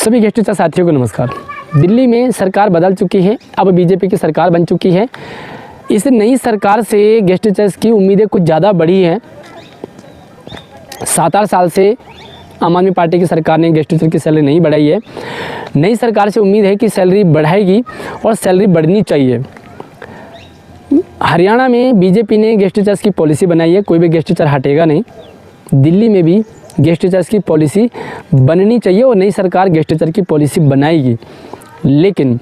सभी guest teacher साथियों को नमस्कार। दिल्ली में सरकार बदल चुकी है, अब बीजेपी की सरकार बन चुकी है। इस नई सरकार से गेस्ट टीचर्स की उम्मीदें कुछ ज़्यादा बढ़ी हैं। 7-8 साल से आम आदमी पार्टी की सरकार ने गेस्ट टीचर की सैलरी नहीं बढ़ाई है। नई सरकार से उम्मीद है कि सैलरी बढ़ाएगी और सैलरी बढ़नी चाहिए। हरियाणा में बीजेपी ने गेस्ट टीचर्स की पॉलिसी बनाई है, कोई भी गेस्ट टीचर हटेगा नहीं। दिल्ली में भी गेस्ट टीचर्स की पॉलिसी बननी चाहिए और नई सरकार गेस्ट टीचर की पॉलिसी बनाएगी। लेकिन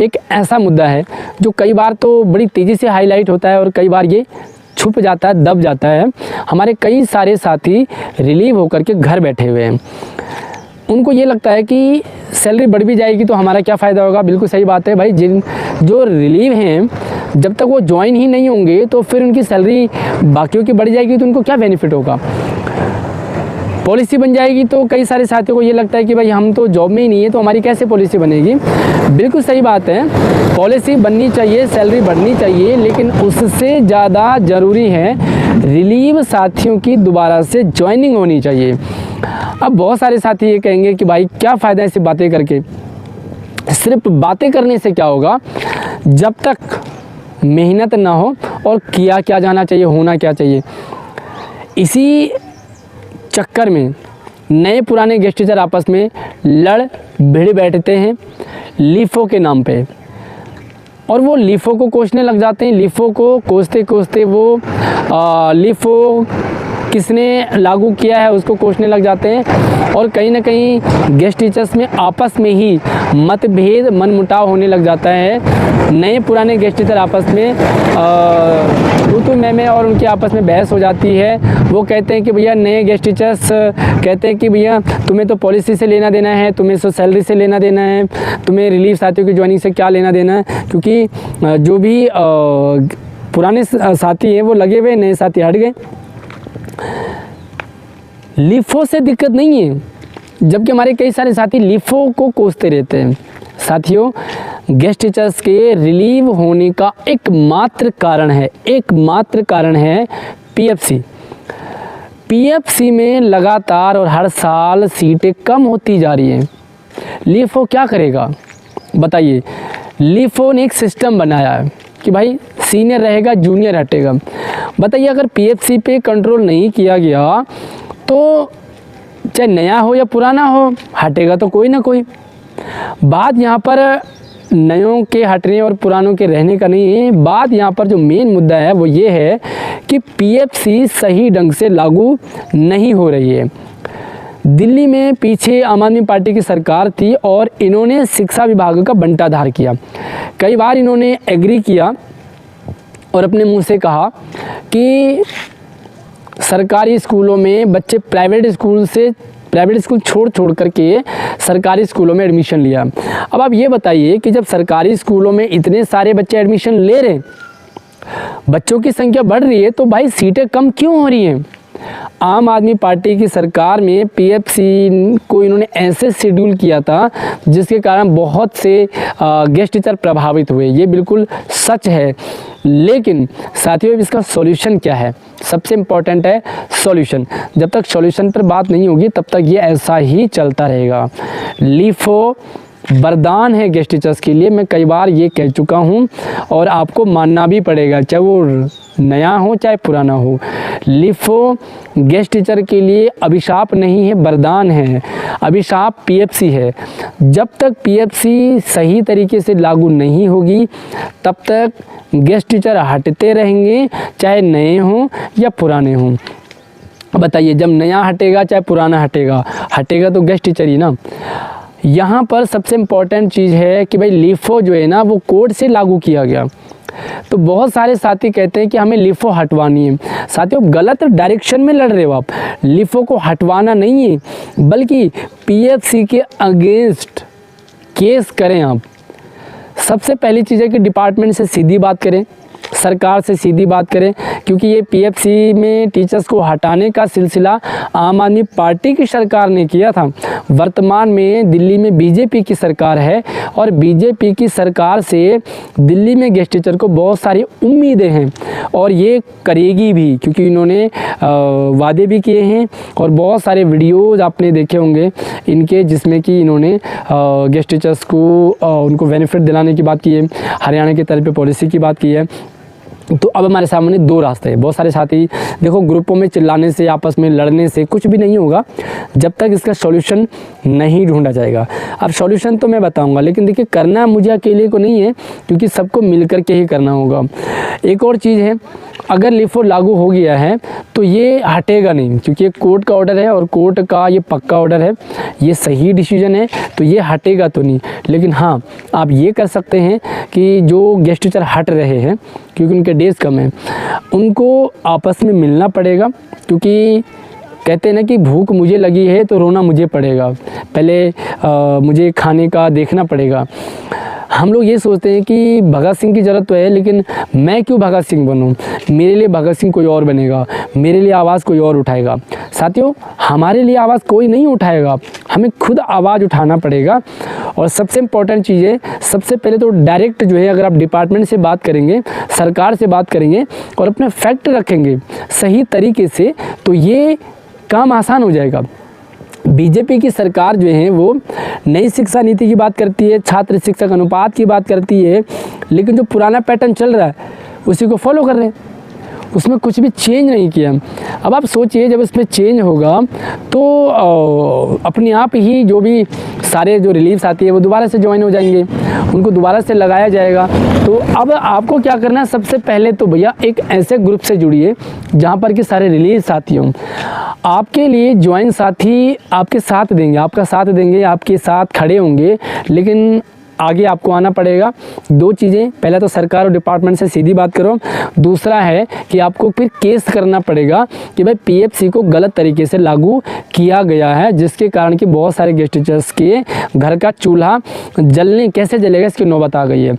एक ऐसा मुद्दा है जो कई बार तो बड़ी तेज़ी से हाईलाइट होता है और कई बार ये छुप जाता है, दब जाता है। हमारे कई सारे साथी रिलीव होकर के घर बैठे हुए हैं। उनको ये लगता है कि सैलरी बढ़ भी जाएगी तो हमारा क्या फ़ायदा होगा। बिल्कुल सही बात है भाई, जो रिलीव हैं जब तक वो ज्वाइन ही नहीं होंगे तो फिर उनकी सैलरी बाकियों की बढ़ जाएगी तो उनको क्या बेनिफिट होगा। पॉलिसी बन जाएगी तो कई सारे साथियों को ये लगता है कि भाई हम तो जॉब में ही नहीं है तो हमारी कैसे पॉलिसी बनेगी। बिल्कुल सही बात है, पॉलिसी बननी चाहिए, सैलरी बढ़नी चाहिए, लेकिन उससे ज़्यादा ज़रूरी है रिलीव साथियों की दोबारा से ज्वाइनिंग होनी चाहिए। अब बहुत सारे साथी ये कहेंगे कि भाई क्या फ़ायदा है सिर्फ बातें करके। सिर्फ बातें करने से क्या होगा जब तक मेहनत ना हो और किया क्या जाना चाहिए, होना क्या चाहिए। इसी चक्कर में नए पुराने गेस्ट टीचर आपस में लड़ भिड़ बैठते हैं लीफो के नाम पे, और वो लीफो को कोसने लग जाते हैं। लीफो को कोसते कोसते वो लीफो किसने लागू किया है उसको कोसने लग जाते हैं और कहीं ना कहीं गेस्ट टीचर्स में आपस में ही मतभेद, मनमुटाव होने लग जाता है। नए पुराने गेस्ट टीचर आपस में तू मैं और उनकी आपस में बहस हो जाती है। वो कहते हैं कि भैया, नए गेस्ट टीचर्स कहते हैं कि भैया तुम्हें तो पॉलिसी से लेना देना है, तुम्हें तो सैलरी से लेना देना है, तुम्हें रिलीफ साथियों की ज्वाइनिंग से क्या लेना देना है। क्योंकि जो भी पुराने साथी हैं वो लगे हुए, नए साथी हट गए। लीफो से दिक्कत नहीं है, जबकि हमारे कई सारे साथी लीफो को कोसते रहते हैं। साथियों, गेस्ट टीचर्स के रिलीव होने का एकमात्र कारण है पीएफसी। पीएफसी में लगातार और हर साल सीटें कम होती जा रही हैं। लीफो क्या करेगा बताइए। लीफो ने एक सिस्टम बनाया है कि भाई सीनियर रहेगा, जूनियर हटेगा। बताइए, अगर पीएफसी पे कंट्रोल नहीं किया गया तो चाहे नया हो या पुराना हो, हटेगा तो कोई ना कोई। बात यहाँ पर नयों के हटने और पुरानों के रहने का नहीं है। बात यहाँ पर जो मेन मुद्दा है वो ये है कि पीएफसी सही ढंग से लागू नहीं हो रही है। दिल्ली में पीछे आम आदमी पार्टी की सरकार थी और इन्होंने शिक्षा विभाग का बंटाधार किया। कई बार इन्होंने एग्री किया और अपने मुंह से कहा कि सरकारी स्कूलों में बच्चे प्राइवेट स्कूल छोड़ करके सरकारी स्कूलों में एडमिशन लिया। अब आप ये बताइए कि जब सरकारी स्कूलों में इतने सारे बच्चे एडमिशन ले रहे हैं, बच्चों की संख्या बढ़ रही है, तो भाई सीटें कम क्यों हो रही हैं। आम आदमी पार्टी की सरकार में पीएफसी को इन्होंने ऐसे शेड्यूल किया था जिसके कारण बहुत से गेस्ट टीचर प्रभावित हुए। ये बिल्कुल सच है। लेकिन साथियों, इसका सॉल्यूशन क्या है? सबसे इम्पॉर्टेंट है सॉल्यूशन। जब तक सॉल्यूशन पर बात नहीं होगी तब तक ये ऐसा ही चलता रहेगा। लीफो वरदान है गेस्ट टीचर्स के लिए, मैं कई बार ये कह चुका हूँ और आपको मानना भी पड़ेगा, चाहे वो नया हो चाहे पुराना हो। लीफो गेस्ट टीचर के लिए अभिशाप नहीं है, वरदान है। अभिशाप पीएफसी है। जब तक पीएफसी सही तरीके से लागू नहीं होगी तब तक गेस्ट टीचर हटते रहेंगे, चाहे नए हों या पुराने हों। बताइए, जब नया हटेगा चाहे पुराना हटेगा तो गेस्ट टीचर ही ना। यहाँ पर सबसे इम्पॉर्टेंट चीज़ है कि भाई लीफो जो है ना वो कोर्ट से लागू किया गया। तो बहुत सारे साथी कहते हैं कि हमें लीफो हटवानी है। साथियों, गलत डायरेक्शन में लड़ रहे हो आप। लीफो को हटवाना नहीं है बल्कि पीएफसी के अगेंस्ट केस करें आप। सबसे पहली चीज़ है कि डिपार्टमेंट से सीधी बात करें, सरकार से सीधी बात करें, क्योंकि ये पीएफसी में टीचर्स को हटाने का सिलसिला आम आदमी पार्टी की सरकार ने किया था। वर्तमान में दिल्ली में बीजेपी की सरकार है और बीजेपी की सरकार से दिल्ली में गेस्ट टीचर को बहुत सारी उम्मीदें हैं और ये करेगी भी, क्योंकि इन्होंने वादे भी किए हैं और बहुत सारे वीडियोज़ आपने देखे होंगे इनके, जिसमें कि इन्होंने गेस्ट टीचर्स को उनको बेनिफिट दिलाने की बात की है, हरियाणा की तरफ पे पॉलिसी की बात की है। तो अब हमारे सामने दो रास्ते हैं। बहुत सारे साथी देखो, ग्रुपों में चिल्लाने से, आपस में लड़ने से कुछ भी नहीं होगा जब तक इसका सॉल्यूशन नहीं ढूंढा जाएगा। अब सॉल्यूशन तो मैं बताऊंगा, लेकिन देखिए करना मुझे अकेले को नहीं है, क्योंकि सबको मिलकर के ही करना होगा। एक और चीज़ है, अगर लिफो लागू हो गया है तो ये हटेगा नहीं, क्योंकि ये कोर्ट का ऑर्डर है और कोर्ट का ये पक्का ऑर्डर है, ये सही डिसीजन है, तो ये हटेगा तो नहीं। लेकिन हाँ, आप ये कर सकते हैं कि जो गेस्ट टीचर हट रहे हैं क्योंकि उनके डेज कम है, उनको आपस में मिलना पड़ेगा, क्योंकि कहते हैं ना कि भूख मुझे लगी है तो रोना मुझे पड़ेगा, पहले मुझे खाने का देखना पड़ेगा। हम लोग ये सोचते हैं कि भगत सिंह की ज़रूरत तो है, लेकिन मैं क्यों भगत सिंह बनूं? मेरे लिए भगत सिंह कोई और बनेगा, मेरे लिए आवाज़ कोई और उठाएगा। साथियों, हमारे लिए आवाज़ कोई नहीं उठाएगा, हमें खुद आवाज़ उठाना पड़ेगा। और सबसे इम्पॉर्टेंट चीज़ है, सबसे पहले तो डायरेक्ट जो है, अगर आप डिपार्टमेंट से बात करेंगे, सरकार से बात करेंगे और अपने फैक्ट रखेंगे सही तरीके से, तो ये काम आसान हो जाएगा। बीजेपी की सरकार जो है वो नई शिक्षा नीति की बात करती है, छात्र शिक्षक अनुपात की बात करती है, लेकिन जो पुराना पैटर्न चल रहा है उसी को फॉलो कर रहे हैं, उसमें कुछ भी चेंज नहीं किया। अब आप सोचिए, जब इसमें चेंज होगा तो अपने आप ही जो भी सारे जो रिलीफ आती है वो दोबारा से ज्वाइन हो जाएंगे, उनको दोबारा से लगाया जाएगा। तो अब आपको क्या करना है, सबसे पहले तो भैया एक ऐसे ग्रुप से जुड़िए जहाँ पर कि सारे रिलीफ साथी हों। आपके लिए ज्वाइन साथी आपके साथ देंगे, आपका साथ देंगे, आपके साथ खड़े होंगे, लेकिन आगे आपको आना पड़ेगा। दो चीज़ें, पहला तो सरकार और डिपार्टमेंट से सीधी बात करो, दूसरा है कि आपको फिर केस करना पड़ेगा कि भाई पीएफसी को गलत तरीके से लागू किया गया है, जिसके कारण कि बहुत सारे गेस्ट टीचर्स के घर का चूल्हा कैसे जलेगा इसकी नौबत आ गई है।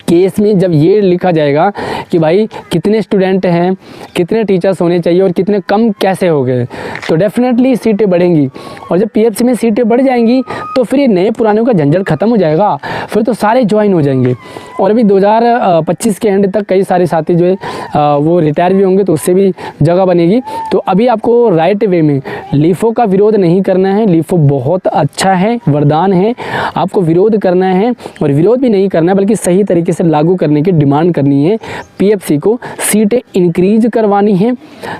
केस में जब ये लिखा जाएगा कि भाई कितने स्टूडेंट हैं, कितने टीचर्स होने चाहिए और कितने कम कैसे हो गए, तो डेफिनेटली सीटें बढ़ेंगी। और जब पीएफसी में सीटें बढ़ जाएंगी तो फिर ये नए पुरानों का झंझट खत्म हो जाएगा, फिर तो सारे ज्वाइन हो जाएंगे। और अभी 2025 के एंड तक कई सारे साथी जो है वो रिटायर भी होंगे, तो उससे भी जगह बनेगी। तो अभी आपको राइट वे में लीफो का विरोध नहीं करना है। लीफो बहुत अच्छा है, वरदान है, आपको विरोध करना है और विरोध भी नहीं करना है, बल्कि सही तरीके से लागू करने की डिमांड करनी है। पीएफसी को सीटें इंक्रीज करवानी है,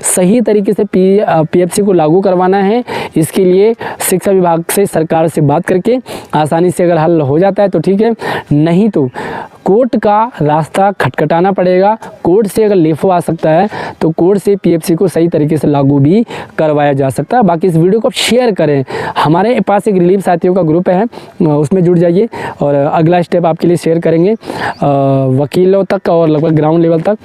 सही तरीके से पीएफसी को लागू करवाना है। इसके लिए शिक्षा विभाग से, सरकार से बात करके आसानी से अगर हल हो जाता है तो ठीक है, नहीं तो कोर्ट का रास्ता खटखटाना पड़ेगा। कोर्ट से अगर लेफो आ सकता है तो कोर्ट से पीएफसी को सही तरीके से लागू भी करवाया जा सकता है। बाकी इस वीडियो को आप शेयर करें। हमारे पास एक रिलीफ साथियों का ग्रुप है, उसमें जुड़ जाइए और अगला स्टेप आपके लिए शेयर करेंगे वकीलों तक और लगभग ग्राउंड लेवल तक।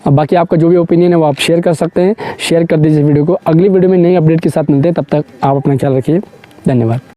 बाकी आपका जो भी ओपिनियन है वो आप शेयर कर सकते हैं। शेयर कर दीजिए वीडियो को। अगली वीडियो में नई अपडेट के साथ मिलते हैं, तब तक आप अपना ख्याल रखिए। धन्यवाद।